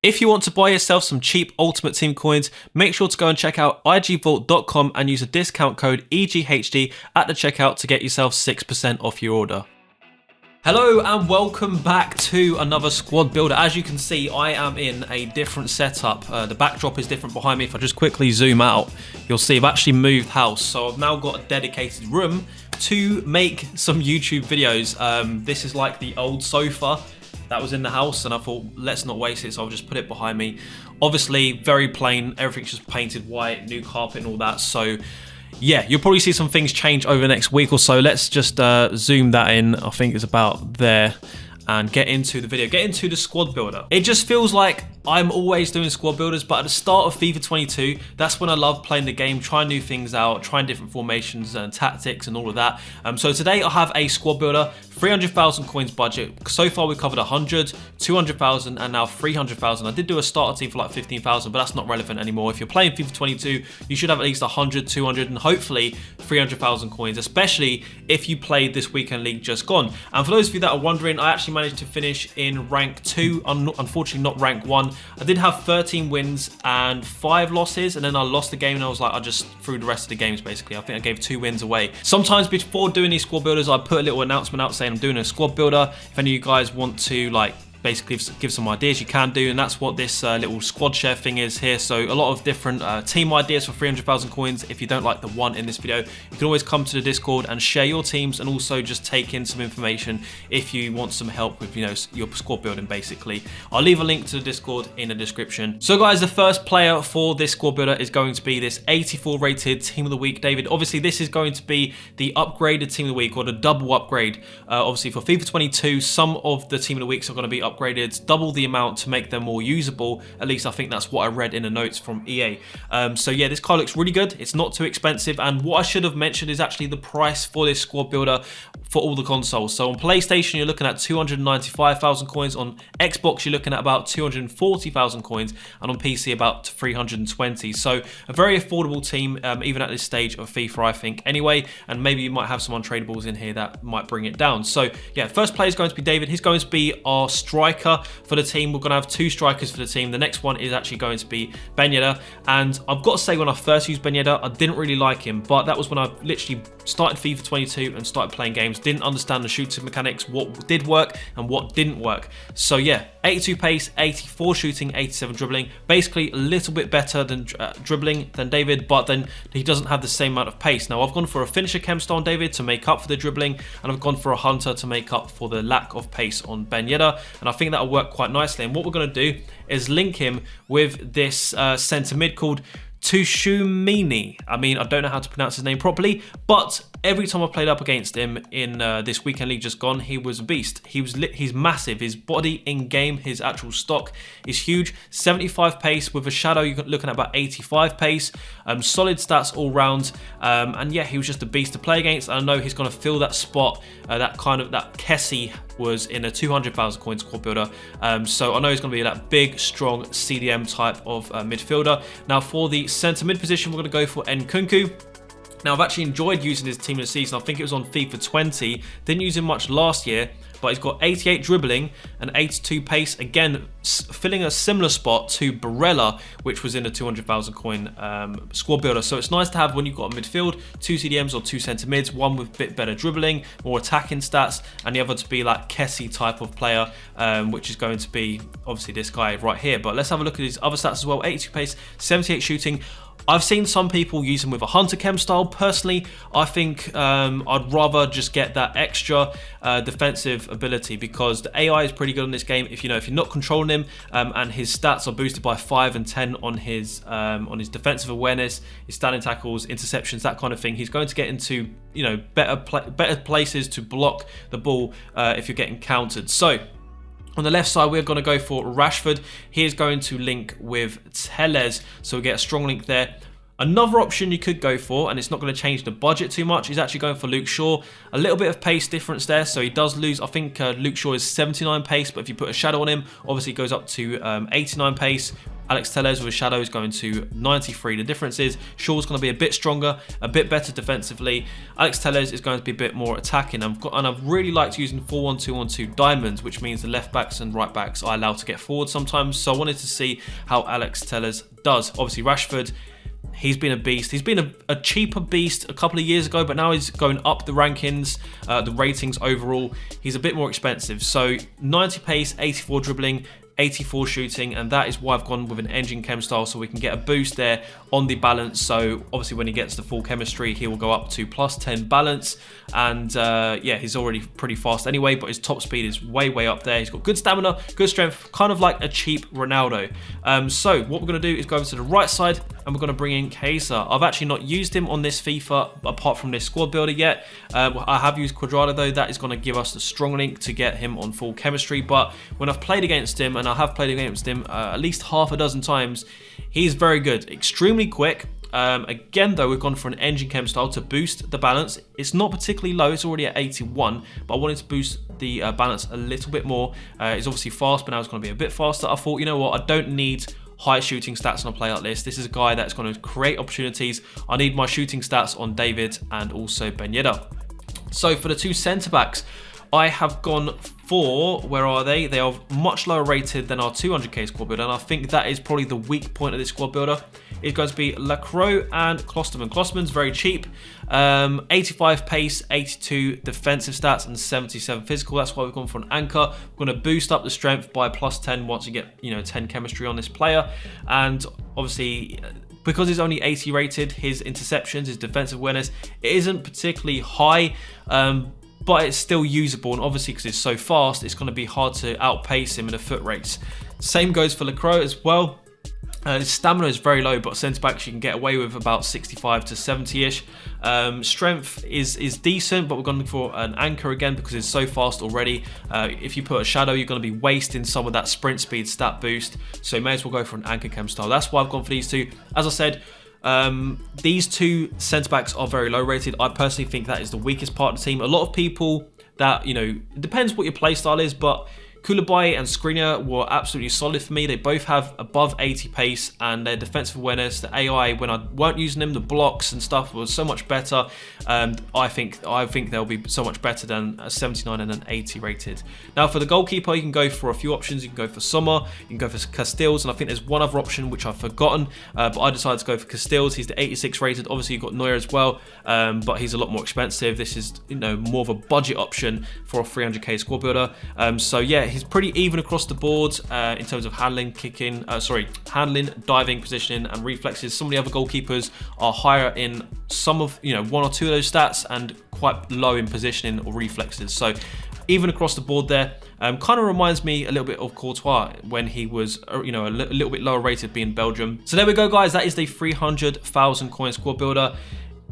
If you want to buy yourself some cheap Ultimate Team coins, make sure to go and check out igvault.com and use a discount code EGHD at the checkout to get yourself 6% off your order. Hello and welcome back to another squad builder. As you can see, I am in a different setup. The backdrop is different behind me. If I just quickly zoom out, you'll see I've actually moved house. So I've now got a dedicated room to make some YouTube videos. This is like the old sofa that was in the house, and I thought, let's not waste it, so I'll just put it behind me. Obviously, very plain, everything's just painted white, new carpet and all that, so yeah, you'll probably see some things change over the next week or so. Let's just zoom that in, I think it's about there, and get into the video, get into the squad builder. It just feels like I'm always doing squad builders, but at the start of FIFA 22, that's when I love playing the game, trying new things out, trying different formations and tactics and all of that. So today I have a squad builder, 300,000 coins budget. So far we've covered 100, 200,000 and now 300,000. I did do a starter team for like 15,000, but that's not relevant anymore. If you're playing FIFA 22, you should have at least 100, 200 and hopefully 300,000 coins, especially if you played this weekend league just gone. And for those of you that are wondering, I actually managed to finish in rank 2, unfortunately not rank 1. I did have 13 wins and 5 losses, and then I lost the game and I was like, I just threw the rest of the games basically. I think I gave 2 wins away. Sometimes before doing these squad builders, I put a little announcement out saying I'm doing a squad builder. If any of you guys want to like basically give some ideas, you can do, and that's what this little squad share thing is here. So a lot of different team ideas for 300,000 coins. If you don't like the one in this video, you can always come to the Discord and share your teams, and also just take in some information if you want some help with, you know, your squad building basically. I'll leave a link to the Discord in the description. So guys, the first player for this squad builder is going to be this 84 rated team of the week, David. Obviously this is going to be the upgraded team of the week, or the double upgrade. Obviously for FIFA 22, some of the team of the weeks are going to be upgraded double the amount to make them more usable. At least I think that's what I read in the notes from EA. So yeah, this card looks really good. It's not too expensive, and what I should have mentioned is actually the price for this squad builder for all the consoles. So on PlayStation you're looking at 295,000 coins, on Xbox you're looking at about 240,000 coins, and on PC about 320. So a very affordable team, even at this stage of FIFA, I think anyway, and maybe you might have some untradables in here that might bring it down. So yeah, first player is going to be David. He's going to be our striker for the team. We're going to have 2 strikers for the team. The next one is actually going to be Ben Yedder, and I've got to say, when I first used Ben Yedder, I didn't really like him, but that was when I literally started FIFA 22 and started playing games, didn't understand the shooting mechanics, what did work and what didn't work. So yeah, 82 pace, 84 shooting, 87 dribbling, basically a little bit better than dribbling than David, but then he doesn't have the same amount of pace. Now I've gone for a finisher chem style on David to make up for the dribbling, and I've gone for a hunter to make up for the lack of pace on Ben Yedder, and I think that'll work quite nicely. And what we're going to do is link him with this centre mid called Tushumini. I mean, I don't know how to pronounce his name properly, but every time I played up against him in this weekend league just gone, he was a beast. He's massive. His body in game, his actual stock is huge. 75 pace with a shadow. You're looking at about 85 pace. Solid stats all round. And yeah, he was just a beast to play against. And I know he's going to fill that spot that Kessie was in a 200,000 coin squad builder. So I know he's going to be that big, strong CDM type of midfielder. Now for the centre mid position, we're going to go for Nkunku. Now I've actually enjoyed using his team of the season. I think it was on FIFA 20. Didn't use him much last year, but he's got 88 dribbling and 82 pace. Again, filling a similar spot to Barella, which was in a 200,000 coin squad builder. So it's nice to have when you've got a midfield, 2 CDMs or 2 centre mids, one with a bit better dribbling, more attacking stats, and the other to be like Kessie type of player, which is going to be obviously this guy right here. But let's have a look at his other stats as well. 82 pace, 78 shooting. I've seen some people use him with a hunter chem style. Personally, I think I'd rather just get that extra defensive ability, because the AI is pretty good on this game. If you're not controlling him, and his stats are boosted by 5 and 10 on his defensive awareness, his standing tackles, interceptions, that kind of thing, he's going to get into better places to block the ball if you're getting countered. So on the left side, we're going to go for Rashford. He is going to link with Telles, so we get a strong link there. Another option you could go for, and it's not going to change the budget too much, is actually going for Luke Shaw. A little bit of pace difference there, so he does lose. I think Luke Shaw is 79 pace, but if you put a shadow on him, obviously it goes up to 89 pace. Alex Telles with a shadow is going to 93. The difference is Shaw's going to be a bit stronger, a bit better defensively. Alex Telles is going to be a bit more attacking. I've really liked using 4-1-2-1-2 diamonds, which means the left backs and right backs are allowed to get forward sometimes. So I wanted to see how Alex Telles does. Obviously, Rashford, he's been a beast. He's been a cheaper beast a couple of years ago, but now he's going up the rankings, the ratings overall. He's a bit more expensive. So 90 pace, 84 dribbling, 84 shooting, and that is why I've gone with an engine chem style, so we can get a boost there on the balance. So obviously when he gets the full chemistry, he will go up to plus 10 balance, and yeah, he's already pretty fast anyway, but his top speed is way up there. He's got good stamina, good strength, kind of like a cheap Ronaldo. So what we're going to do is go over to the right side, and we're going to bring in Kesa. I've actually not used him on this FIFA apart from this squad builder yet. I have used Quadrado though. That is going to give us the strong link to get him on full chemistry, but when I've played against him, and I have played against him at least half a dozen times, he's very good, extremely quick. Again though, we've gone for an engine chem style to boost the balance. It's not particularly low, it's already at 81, but I wanted to boost the balance a little bit more. It's obviously fast, but now it's going to be a bit faster. I thought, you know what, I don't need high shooting stats on a play like this. This is a guy that's going to create opportunities. I need my shooting stats on David and also Ben Yedder. So for the two centre backs, I have gone for, where are they? They are much lower rated than our 200k squad builder, and I think that is probably the weak point of this squad builder. It's going to be Lacroix and Klosterman. Klosterman's very cheap, 85 pace, 82 defensive stats, and 77 physical. That's why we've gone for an anchor. We're going to boost up the strength by plus 10 once you get 10 chemistry on this player, and obviously, because he's only 80 rated, his interceptions, his defensive awareness, it isn't particularly high, but it's still usable, and obviously because it's so fast, it's going to be hard to outpace him in a foot race. Same goes for Lacroix as well. His stamina is very low, but centre backs you can get away with about 65 to 70-ish. Strength is decent, but we're going for an anchor again because it's so fast already. If you put a shadow, you're going to be wasting some of that sprint speed stat boost, so you may as well go for an anchor chem style. That's why I've gone for these two. As I said, these two centre backs are very low rated. I personally think that is the weakest part of the team. A lot of people that, it depends what your play style is, but Koulibaly and Skriniar were absolutely solid for me. They both have above 80 pace, and their defensive awareness, the AI when I weren't using them, the blocks and stuff was so much better. I think they'll be so much better than a 79 and an 80 rated. Now for the goalkeeper, you can go for a few options. You can go for Sommer, you can go for Castells, and I think there's one other option which I've forgotten, but I decided to go for Castells. He's the 86 rated. Obviously you've got Neuer as well, but he's a lot more expensive. This is more of a budget option for a 300k squad builder. So yeah, he's pretty even across the board in terms of handling, handling, diving, positioning, and reflexes. Some of the other goalkeepers are higher in some of, one or two of those stats, and quite low in positioning or reflexes. So even across the board there. Kind of reminds me a little bit of Courtois when he was, a little bit lower rated being Belgium. So there we go, guys. That is the 300,000 coin squad builder.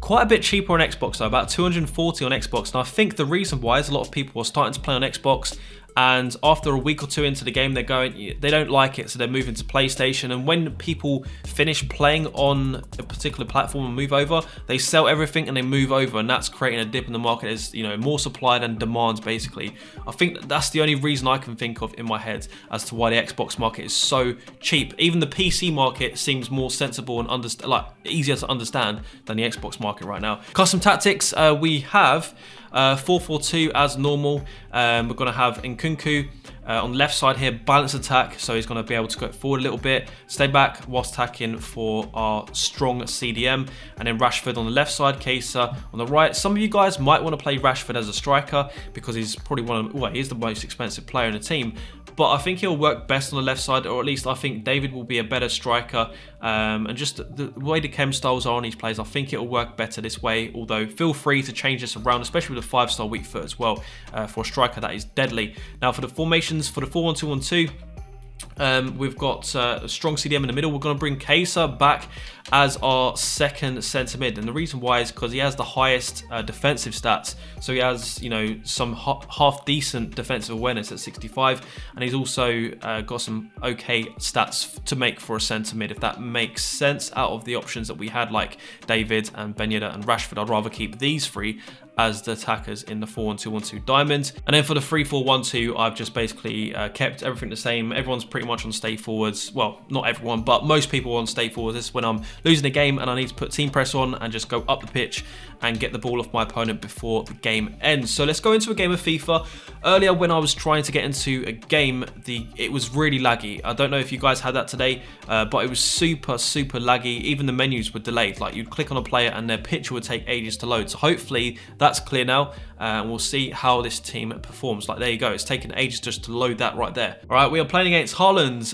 Quite a bit cheaper on Xbox though, about 240 on Xbox. And I think the reason why is a lot of people are starting to play on Xbox, and after a week or two into the game, they don't like it, so they're moving to PlayStation. And when people finish playing on a particular platform and move over, they sell everything and they move over, and that's creating a dip in the market. As more supply than demand, basically. I think that's the only reason I can think of in my head as to why the Xbox market is so cheap. Even the PC market seems more sensible and easier to understand than the Xbox market right now. Custom tactics, we have 4-4-2 as normal. We're going to have Nkunku on the left side here, balance attack, so he's going to be able to go forward a little bit, stay back whilst attacking for our strong CDM, and then Rashford on the left side, Kesa on the right. Some of you guys might want to play Rashford as a striker because he's probably he's the most expensive player in the team, but I think he'll work best on the left side, or at least I think David will be a better striker, and just the way the chem styles are on these players, I think it'll work better this way, although feel free to change this around, especially with a 5-star weak foot as well, for a striker that is deadly. Now for the formations, for the 4-1-2-1-2, we've got a strong CDM in the middle. We're going to bring Kesa back as our second centre mid, and the reason why is because he has the highest defensive stats. So he has, some half decent defensive awareness at 65, and he's also got some okay stats to make for a centre mid, if that makes sense. Out of the options that we had, like David and Ben Yedder and Rashford, I'd rather keep these three as the attackers in the 4-1-2-1-2 diamond. And then for the 3-4-1-2, I've just basically kept everything the same. Everyone's pretty much on stay forwards. Well, not everyone, but most people are on stay forwards. This is when I'm losing a game and I need to put team press on and just go up the pitch and get the ball off my opponent before the game ends. So let's go into a game of FIFA. Earlier when I was trying to get into a game, it was really laggy. I don't know if you guys had that today, but it was super laggy. Even the menus were delayed. Like, you'd click on a player and their picture would take ages to load. So hopefully that's clear now, and we'll see how this team performs. Like, there you go. It's taken ages just to load that right there. All right, we are playing against Haaland.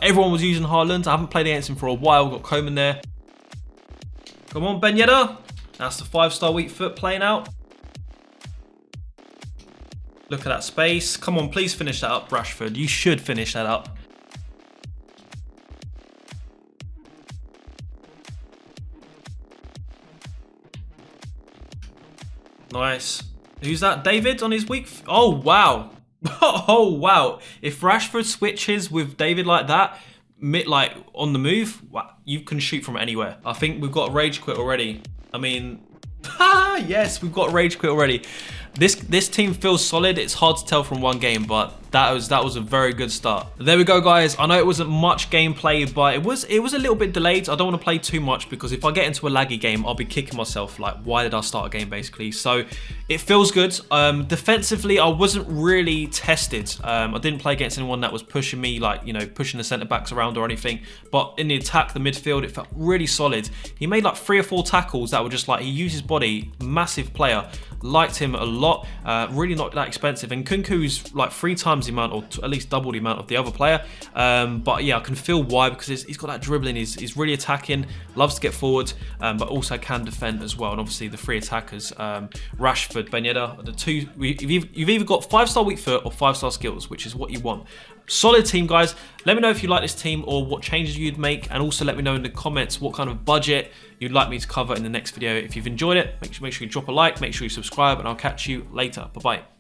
Everyone was using Haaland. I haven't played against him for a while. Got Coman there. Come on, Ben Yedder. That's the 5-star weak foot playing out. Look at that space. Come on, please finish that up, Rashford. You should finish that up. Nice. Who's that? David on his weak foot? Oh, wow. Oh, wow. If Rashford switches with David like that, like on the move, wow, you can shoot from anywhere. I think we've got a rage quit already. I mean, yes, we've got a rage quit already. This team feels solid. It's hard to tell from one game, but that was a very good start. There we go, guys. I know it wasn't much gameplay, but it was a little bit delayed. I don't want to play too much because if I get into a laggy game, I'll be kicking myself. Like, why did I start a game, basically? So it feels good. Defensively, I wasn't really tested. I didn't play against anyone that was pushing me, like, you know, pushing the centre backs around or anything. But in the attack, the midfield, it felt really solid. He made like 3 or 4 tackles that were just like, he used his body. Massive player. Liked him a lot. Really not that expensive. And Nkunku's like 3 times the amount, or at least double the amount of the other player. But yeah, I can feel why, because he's got that dribbling. He's really attacking, loves to get forward, but also can defend as well. And obviously the 3 attackers, Rashford, Ben Yedder, are the 2. You've either got 5-star weak foot or 5-star skills, which is what you want. Solid team, guys. Let me know if you like this team or what changes you'd make, and also let me know in the comments what kind of budget you'd like me to cover in the next video. If you've enjoyed it, make sure you drop a like, make sure you subscribe, and I'll catch you later. Bye-bye.